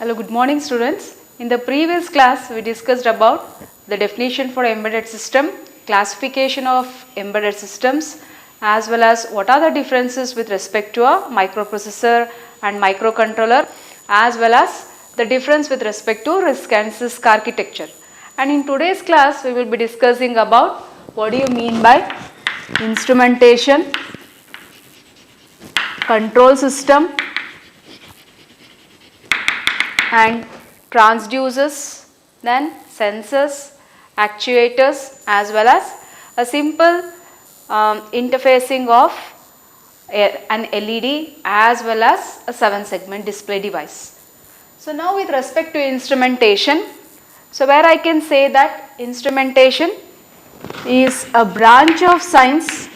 Hello, good morning students. In the previous class we discussed about the definition for embedded system, classification of embedded systems, as well as what are the differences with respect to a microprocessor and microcontroller, as well as the difference with respect to RISC and CISC architecture. And in today's class we will be discussing about what do you mean by instrumentation, control system and transducers, then sensors, actuators, as well as a simple interfacing of an LED as well as a 7-segment display device. So now with respect to instrumentation, so where I can say that instrumentation is a branch of science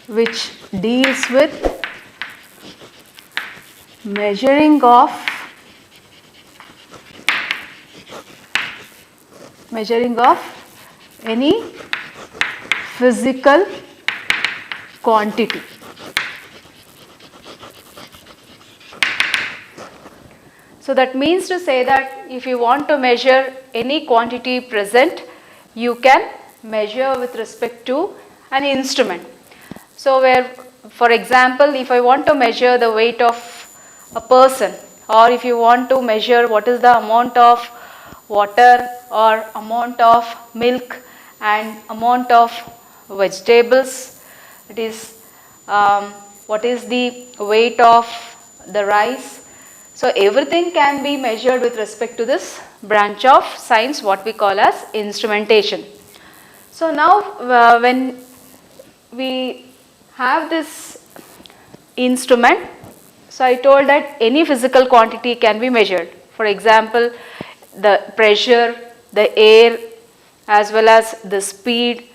which deals with measuring of any physical quantity. So that means to say that if you want to measure any quantity present, you can measure with respect to an instrument. So where, for example, if I want to measure the weight of a person, or if you want to measure what is the amount of water or amount of milk and amount of vegetables, it is what is the weight of the rice. So everything can be measured with respect to this branch of science what we call as instrumentation. So now when we have this instrument, so I told that any physical quantity can be measured. For example, the pressure, the air, as well as the speed,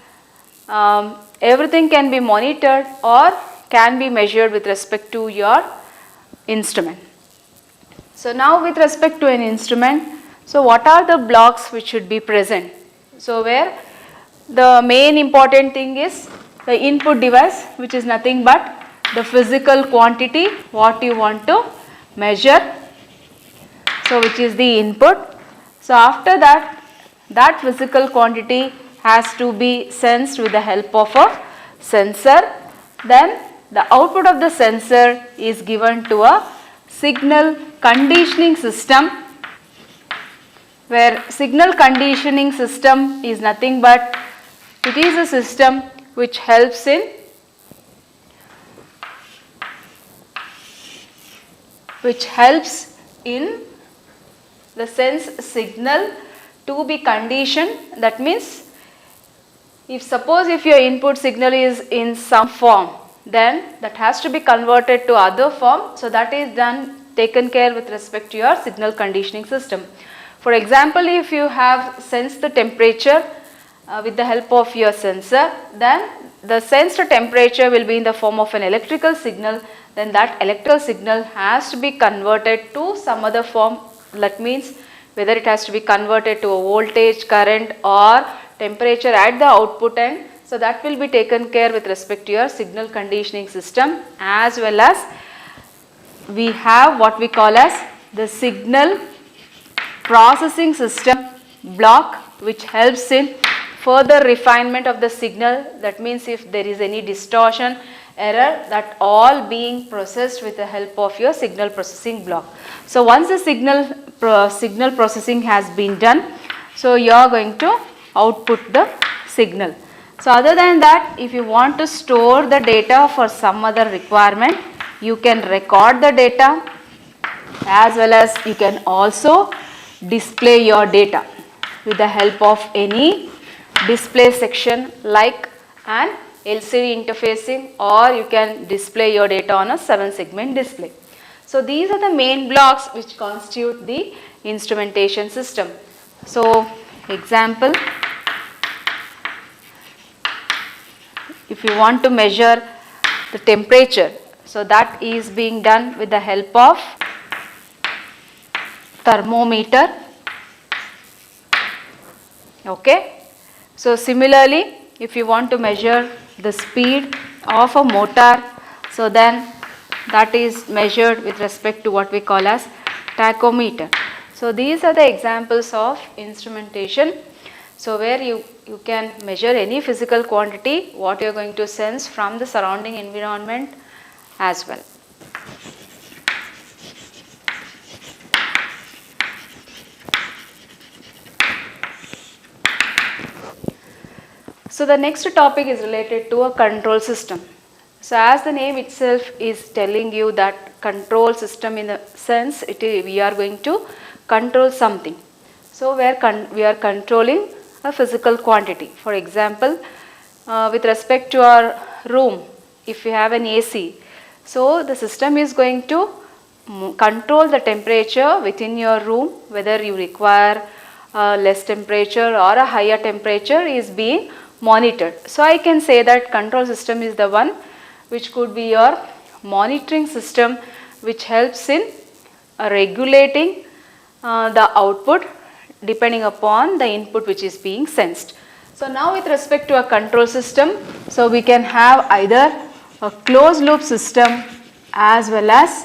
everything can be monitored or can be measured with respect to your instrument. So now with respect to an instrument, so what are the blocks which should be present? So where the main important thing is the input device, which is nothing but the physical quantity what you want to measure, so which is the input. So after that, that physical quantity has to be sensed with the help of a sensor. Then the output of the sensor is given to a signal conditioning system, where signal conditioning system is nothing but it is a system which helps in the sense signal to be conditioned. That means if your input signal is in some form, then that has to be converted to other form. So that is taken care with respect to your signal conditioning system. For example, if you have sensed the temperature with the help of your sensor, then the sensed temperature will be in the form of an electrical signal. Then that electrical signal has to be converted to some other form. That means whether it has to be converted to a voltage, current, or temperature at the output end. So that will be taken care with respect to your signal conditioning system, as well as we have what we call as the signal processing system block, which helps in further refinement of the signal. That means if there is any distortion, error, that all being processed with the help of your signal processing block. So once the signal processing has been done, so you are going to output the signal. So other than that, if you want to store the data for some other requirement, you can record the data, as well as you can also display your data with the help of any display section like an LCD interfacing, or you can display your data on a 7-segment display. So these are the main blocks which constitute the instrumentation system. So example, if you want to measure the temperature, so that is being done with the help of thermometer. Okay. So similarly, if you want to measure the speed of a motor. So then that is measured with respect to what we call as tachometer. So these are the examples of instrumentation. So where you can measure any physical quantity, what you are going to sense from the surrounding environment as well. So the next topic is related to a control system. So as the name itself is telling you that control system, in the sense we are going to control something. So we are controlling a physical quantity. For example, with respect to our room, if you have an AC, so the system is going to control the temperature within your room, whether you require less temperature or a higher temperature is being monitored. So I can say that control system is the one which could be your monitoring system, which helps in regulating the output depending upon the input which is being sensed. So now with respect to a control system, so we can have either a closed loop system as well as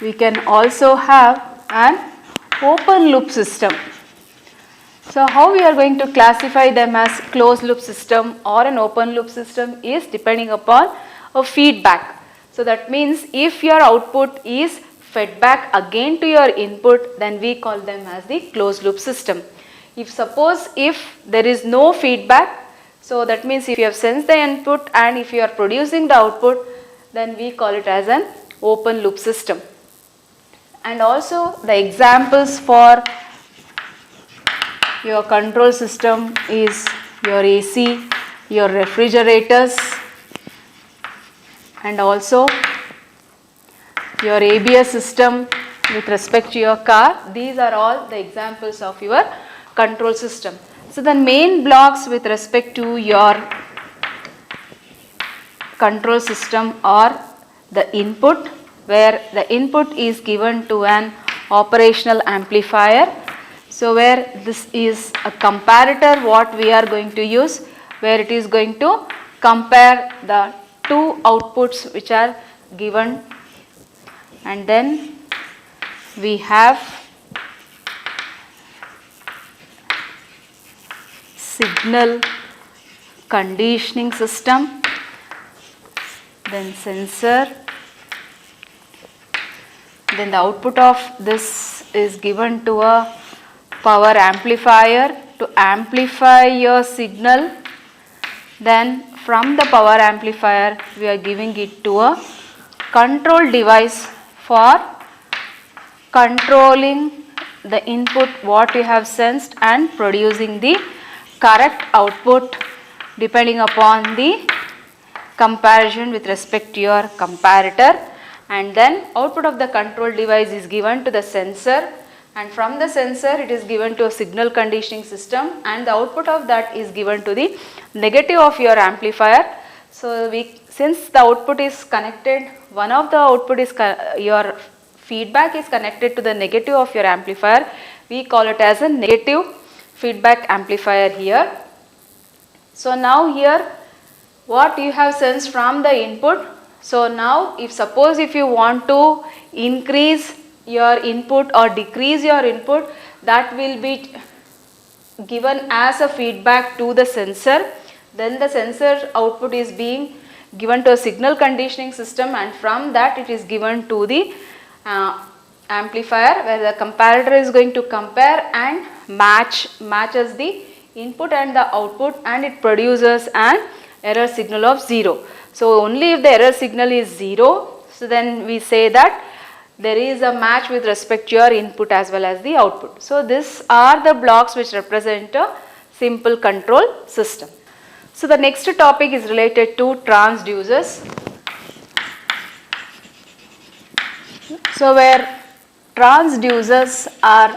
we can also have an open loop system. So how we are going to classify them as closed loop system or an open loop system is depending upon a feedback. So that means if your output is fed back again to your input, then we call them as the closed loop system. If there is no feedback, so that means if you have sensed the input and if you are producing the output, then we call it as an open loop system. And also the examples for your control system is your AC, your refrigerators, and also your ABS system with respect to your car. These are all the examples of your control system. So the main blocks with respect to your control system are the input, where the input is given to an operational amplifier. So where this is a comparator what we are going to use, where it is going to compare the two outputs which are given, and then we have signal conditioning system, then sensor, then the output of this is given to a power amplifier to amplify your signal. Then from the power amplifier we are giving it to a control device for controlling the input what you have sensed and producing the correct output depending upon the comparison with respect to your comparator. And then output of the control device is given to the sensor, and from the sensor it is given to a signal conditioning system, and the output of that is given to the negative of your amplifier. So since the output is connected, one of the output is your feedback is connected to the negative of your amplifier, we call it as a negative feedback amplifier here. So now here what you have sensed from the input. So now if you want to increase your input or decrease your input, that will be given as a feedback to the sensor. Then the sensor output is being given to a signal conditioning system, and from that it is given to the amplifier, where the comparator is going to compare and matches the input and the output, and it produces an error signal of 0. So only if the error signal is 0, so then we say that there is a match with respect to your input as well as the output. So these are the blocks which represent a simple control system. So the next topic is related to transducers. So where transducers are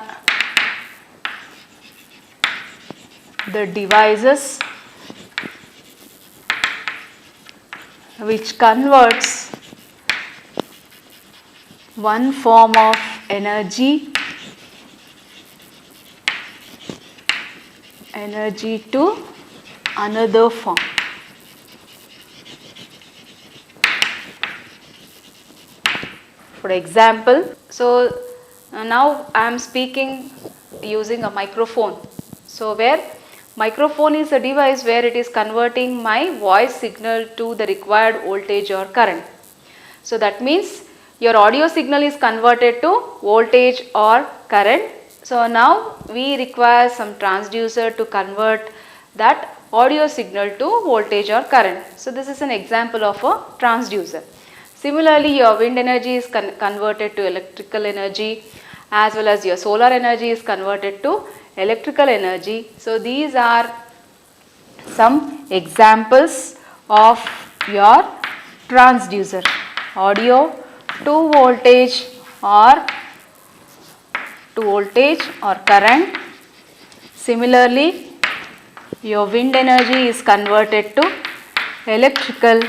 the devices which converts one form of energy to another form. For example, so now I am speaking using a microphone. So where microphone is a device where it is converting my voice signal to the required voltage or current. So that means your audio signal is converted to voltage or current. So now we require some transducer to convert that audio signal to voltage or current. So this is an example of a transducer. Similarly, your wind energy is converted to electrical energy, as well as your solar energy is converted to electrical energy. So these are some examples of your transducer. Audio to voltage or current. Similarly, your wind energy is converted to electrical,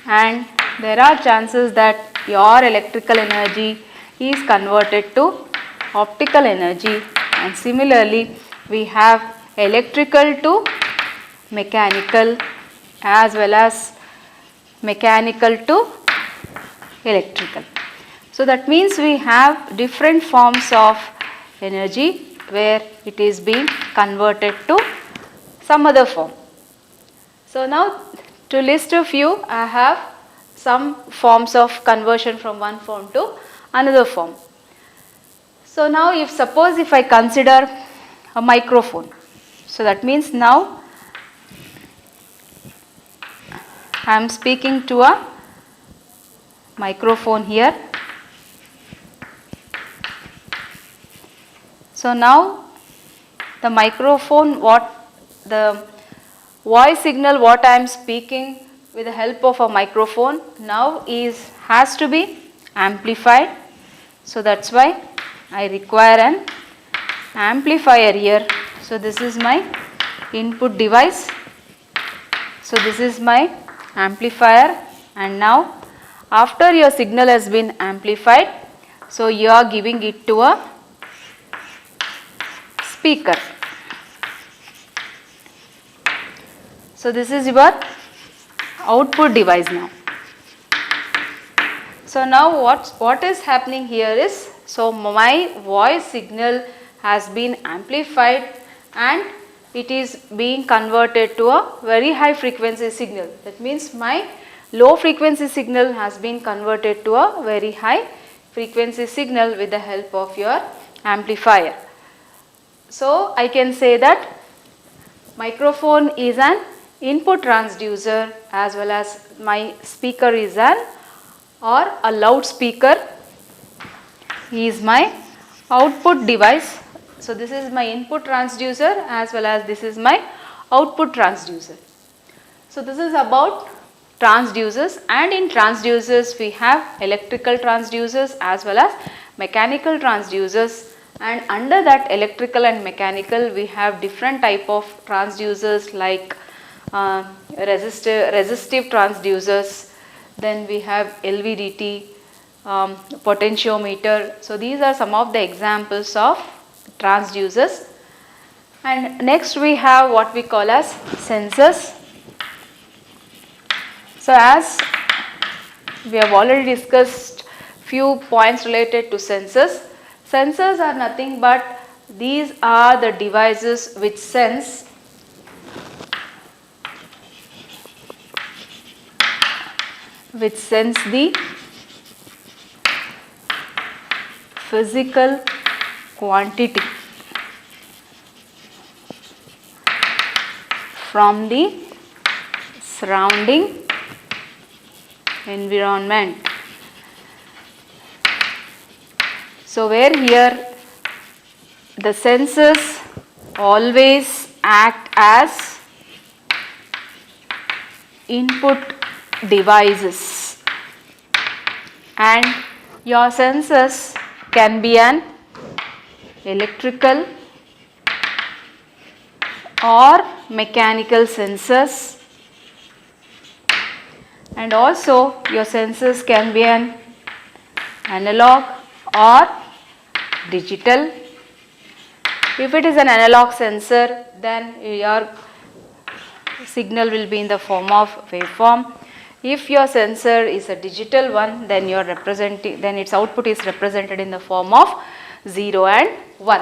and there are chances that your electrical energy is converted to optical energy, and similarly we have electrical to mechanical as well as mechanical to electrical. So that means we have different forms of energy where it is being converted to some other form. So now to list a few, I have some forms of conversion from one form to another form. So now if I consider a microphone, so that means now I am speaking to a microphone here. So now the microphone, the voice signal what I am speaking with the help of a microphone now has to be amplified. So that's why I require an amplifier here. So this is my input device. So this is my amplifier, and now after your signal has been amplified, so you are giving it to a speaker. So this is your output device now. So now what is happening here is, so my voice signal has been amplified and it is being converted to a very high frequency signal. That means my low frequency signal has been converted to a very high frequency signal with the help of your amplifier. So I can say that microphone is an input transducer, as well as my speaker is a loudspeaker is my output device. So this is my input transducer as well as this is my output transducer. So this is about transducers, and in transducers we have electrical transducers as well as mechanical transducers, and under that electrical and mechanical we have different type of transducers like resistive transducers, then we have LVDT, potentiometer. So these are some of the examples of transducers. And next we have what we call as sensors. So as we have already discussed few points related to sensors. Sensors are nothing but these are the devices which sense the physical quantity from the surrounding environment. So where here the sensors always act as input devices, and your sensors can be an electrical or mechanical sensors, and also your sensors can be an analog or digital. If it is an analog sensor, then your signal will be in the form of waveform. If your sensor is a digital one, then then its output is represented in the form of 0 and 1.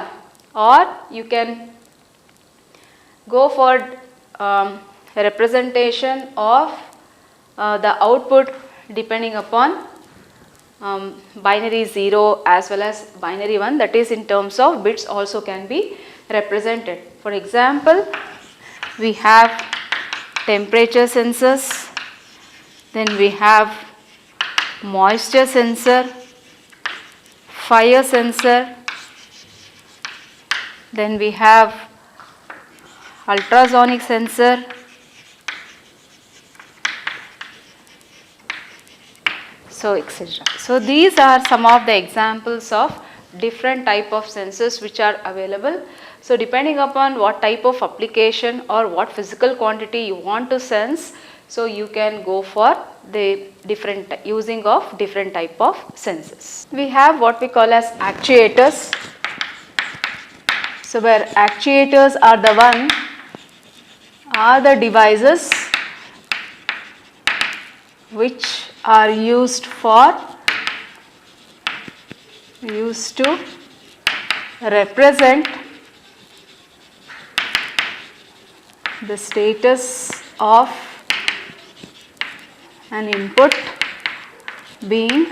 Or you can go for a representation of the output depending upon binary 0 as well as binary 1, that is in terms of bits also can be represented. For example, we have temperature sensors, then we have moisture sensor, fire sensor, then we have ultrasonic sensor, so etc. So these are some of the examples of different type of sensors which are available. So depending upon what type of application or what physical quantity you want to sense, so you can go for the different using of different type of sensors. We have what we call as actuators. So where actuators are the devices which are used to represent the status of an input being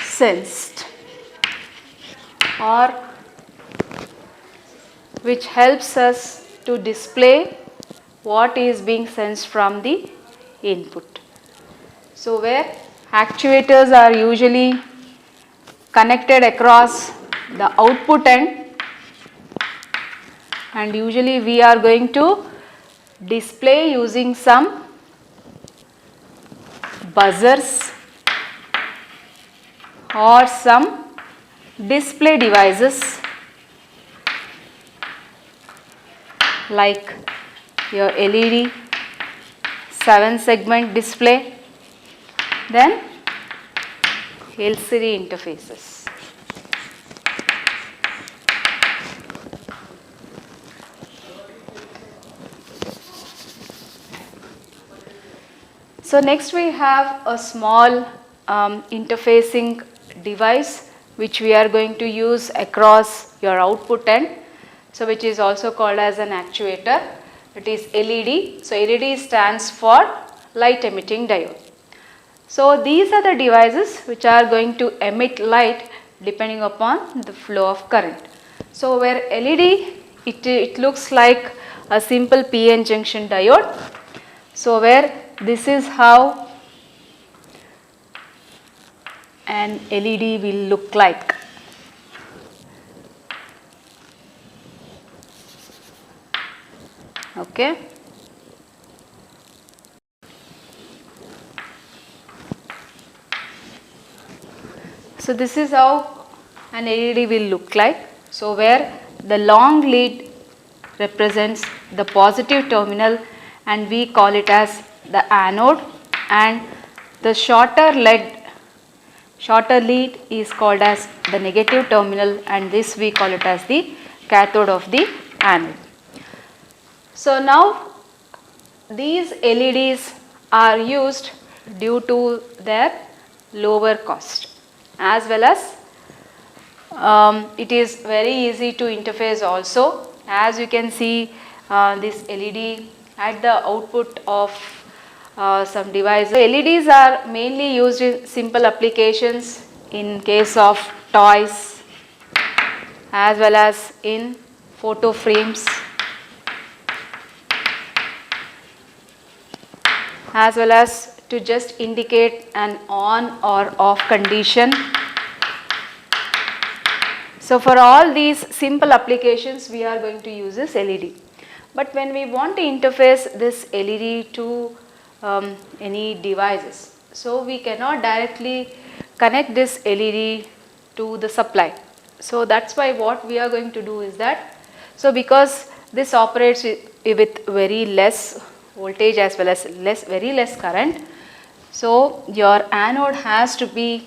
sensed, or which helps us to display what is being sensed from the input. So where actuators are usually connected across the output end, and usually we are going to display using some buzzers or some display devices like your LED 7-segment display, then LCD interfaces. So next we have a small interfacing device which we are going to use across your output end, so which is also called as an actuator. It is LED. So LED stands for light emitting diode. So these are the devices which are going to emit light depending upon the flow of current. So where LED, it looks like a simple PN junction diode. So where this is how an LED will look like. Okay. So this is how an LED will look like. So where the long lead represents the positive terminal and we call it as the anode, and the shorter lead is called as the negative terminal, and this we call it as the cathode of the anode. So now these LEDs are used due to their lower cost, as well as it is very easy to interface also. As you can see, this LED at the output of some devices. LEDs are mainly used in simple applications in case of toys as well as in photo frames, as well as to just indicate an on or off condition. So for all these simple applications we are going to use this LED. But when we want to interface this LED to any devices, so we cannot directly connect this LED to the supply. So that's why what we are going to do is that, so because this operates with very less voltage as well as very less current, so your anode has to be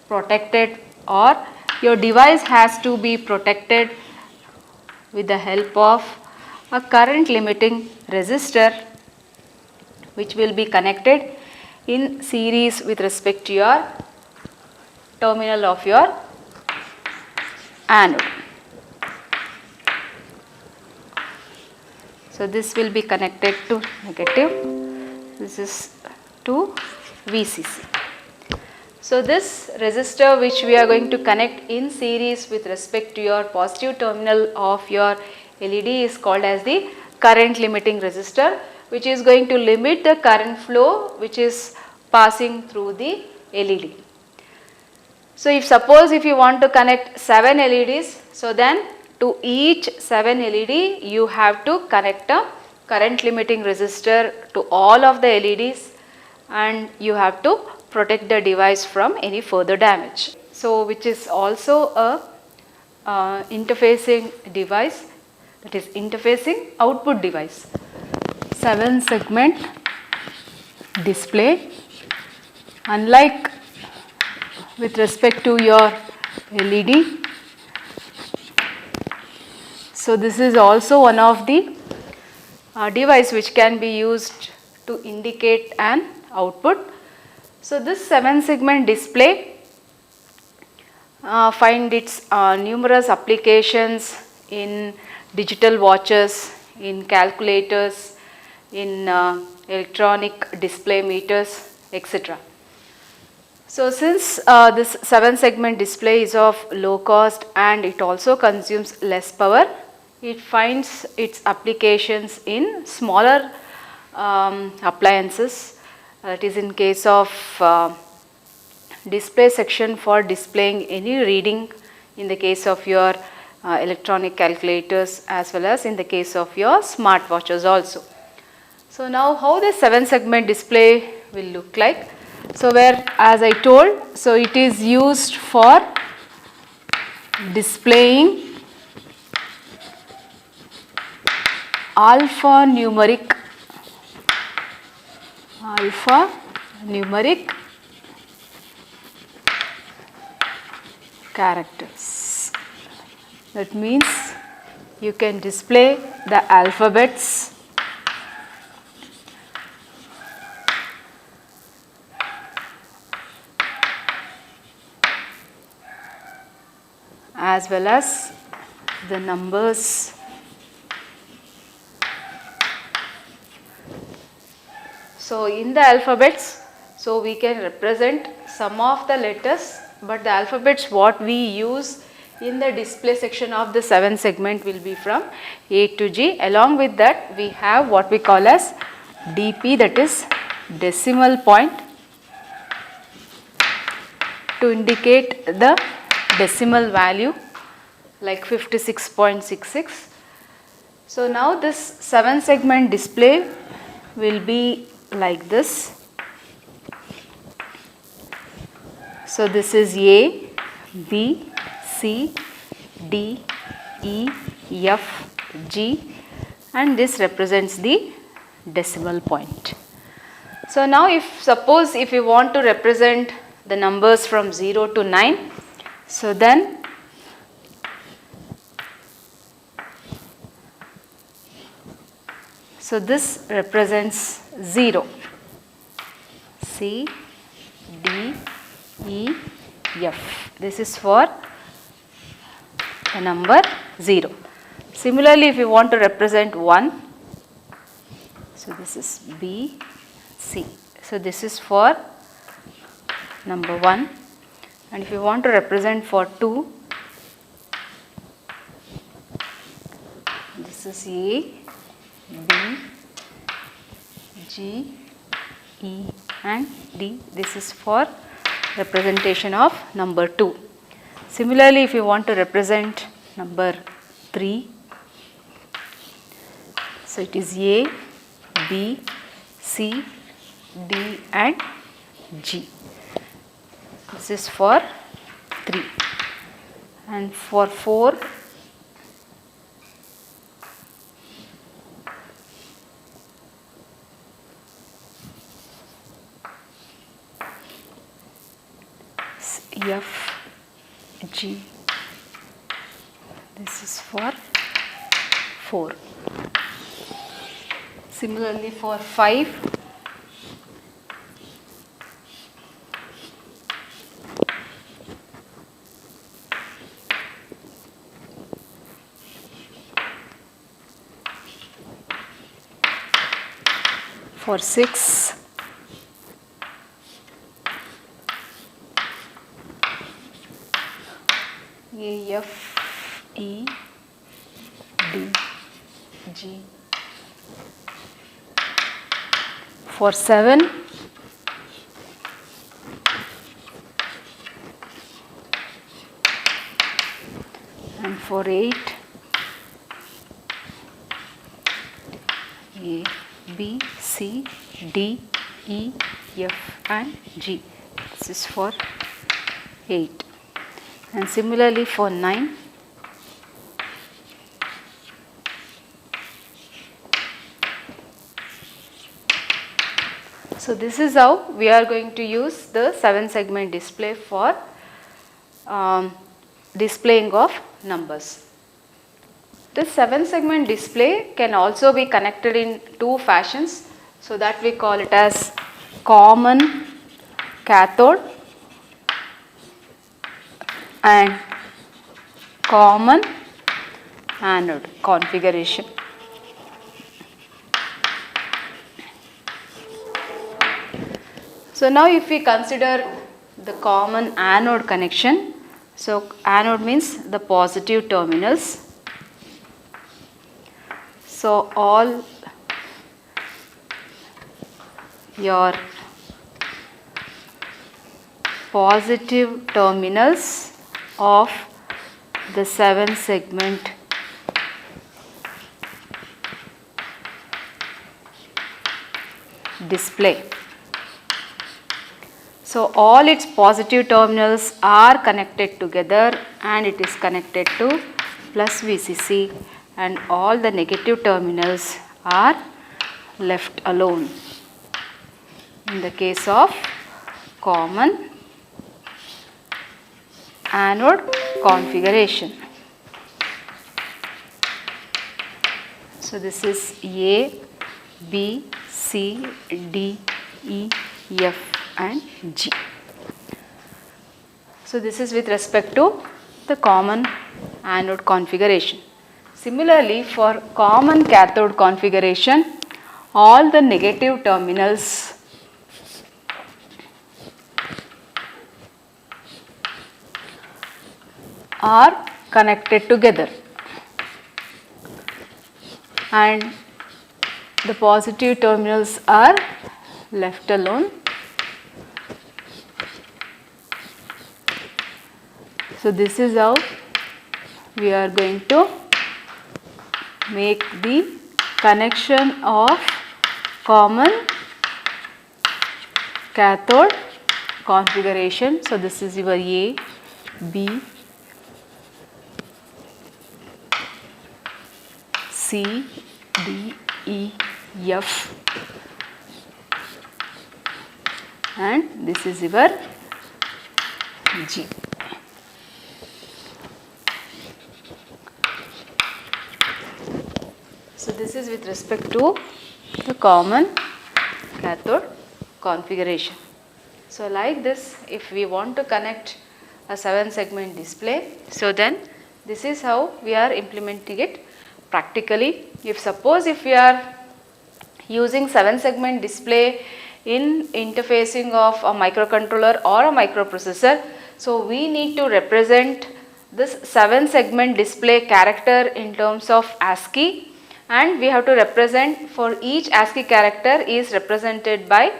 protected, or your device has to be protected with the help of a current limiting resistor which will be connected in series with respect to your terminal of your anode. So this will be connected to negative, this is to VCC. So this resistor which we are going to connect in series with respect to your positive terminal of your LED is called as the current limiting resistor, which is going to limit the current flow which is passing through the LED. So if you want to connect 7 LEDs, so then to each 7 LED you have to connect a current limiting resistor to all of the LEDs, and you have to protect the device from any further damage. So which is also a interfacing device, that is interfacing output device. 7 segment display, unlike with respect to your LED. So this is also one of the device which can be used to indicate an output. So this 7 segment display find its numerous applications in digital watches, in calculators, in electronic display meters, etc. So since this 7 segment display is of low cost and it also consumes less power, it finds its applications in smaller appliances, that is in case of display section for displaying any reading, in the case of your electronic calculators, as well as in the case of your smartwatches also. So now how the 7 segment display will look like. So where, as I told, so it is used for displaying alphanumeric characters. That means you can display the alphabets as well as the numbers. So in the alphabets, so we can represent some of the letters, but the alphabets what we use in the display section of the 7 segment will be from A to G. Along with that, we have what we call as DP, that is decimal point, to indicate the decimal value like 56.66. So now this 7 segment display will be like this. So this is A, B, C, D, E, F, G, and this represents the decimal point. So now suppose if you want to represent the numbers from 0 to 9, so then this represents 0, C, D, E, F. This is for the number 0. Similarly, if you want to represent 1, so this is B, C. So this is for number 1. And if you want to represent for 2, this is A, B, G, E and D. This is for representation of number 2. Similarly, if you want to represent number 3, so it is A, B, C, D and G. This is for 3. And for 4, F, G. This is for 4. Similarly for 5, For 6, A, F, E, D, G. For 7, and for 8, A, B, C, D, E, F and G. This is for 8. And similarly for 9, so this is how we are going to use the 7 segment display for displaying of numbers. This 7 segment display can also be connected in 2 fashions, so that we call it as common cathode and common anode configuration. So now if we consider the common anode connection, so anode means the positive terminals. So all your positive terminals of the 7 segment display. So all its positive terminals are connected together and it is connected to plus VCC, and all the negative terminals are left alone in the case of common anode configuration. So this is A, B, C, D, E, F and G. So this is with respect to the common anode configuration. Similarly, for common cathode configuration, all the negative terminals are connected together and the positive terminals are left alone. So this is how we are going to make the connection of common cathode configuration. So this is your A, B, C, D, E, F and this is your G. So this is with respect to the common cathode configuration. So like this, if we want to connect a 7 segment display, so then this is how we are implementing it practically. If we are using 7 segment display in interfacing of a microcontroller or a microprocessor, so we need to represent this 7 segment display character in terms of ASCII, and we have to represent for each ASCII character is represented by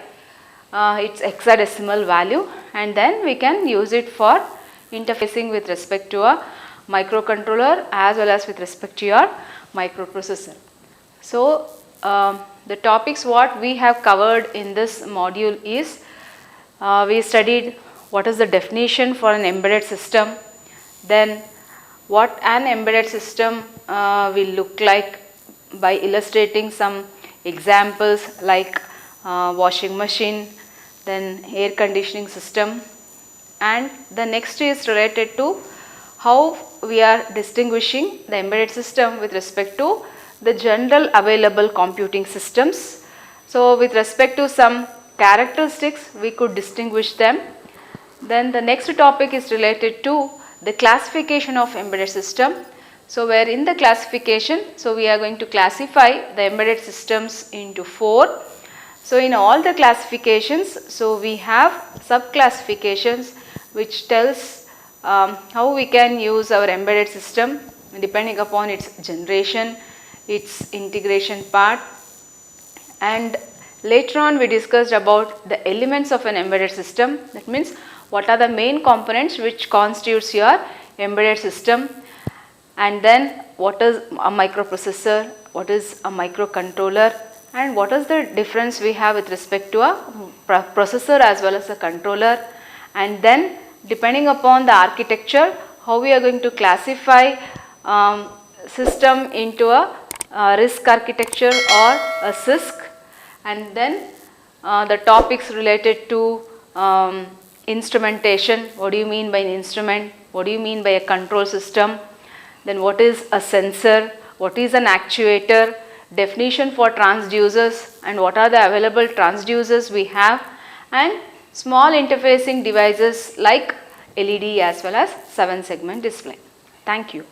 its hexadecimal value, and then we can use it for interfacing with respect to a microcontroller as well as with respect to your microprocessor. So the topics what we have covered in this module is we studied what is the definition for an embedded system, then what an embedded system will look like by illustrating some examples like washing machine, then air conditioning system, and the next is related to how we are distinguishing the embedded system with respect to the general available computing systems. So with respect to some characteristics we could distinguish them. Then the next topic is related to the classification of embedded system. So where in the classification, so we are going to classify the embedded systems into 4. So in all the classifications, so we have sub-classifications which tells how we can use our embedded system depending upon its generation, its integration part, and later on we discussed about the elements of an embedded system. That means what are the main components which constitutes your embedded system, and then what is a microprocessor, what is a microcontroller, and what is the difference we have with respect to a processor as well as a controller, and then depending upon the architecture how we are going to classify system into a RISC architecture or a CISC, and then the topics related to instrumentation. What do you mean by an instrument? What do you mean by a control system? Then what is a sensor? What is an actuator? Definition for transducers and what are the available transducers we have, and small interfacing devices like LED as well as 7-segment display. Thank you.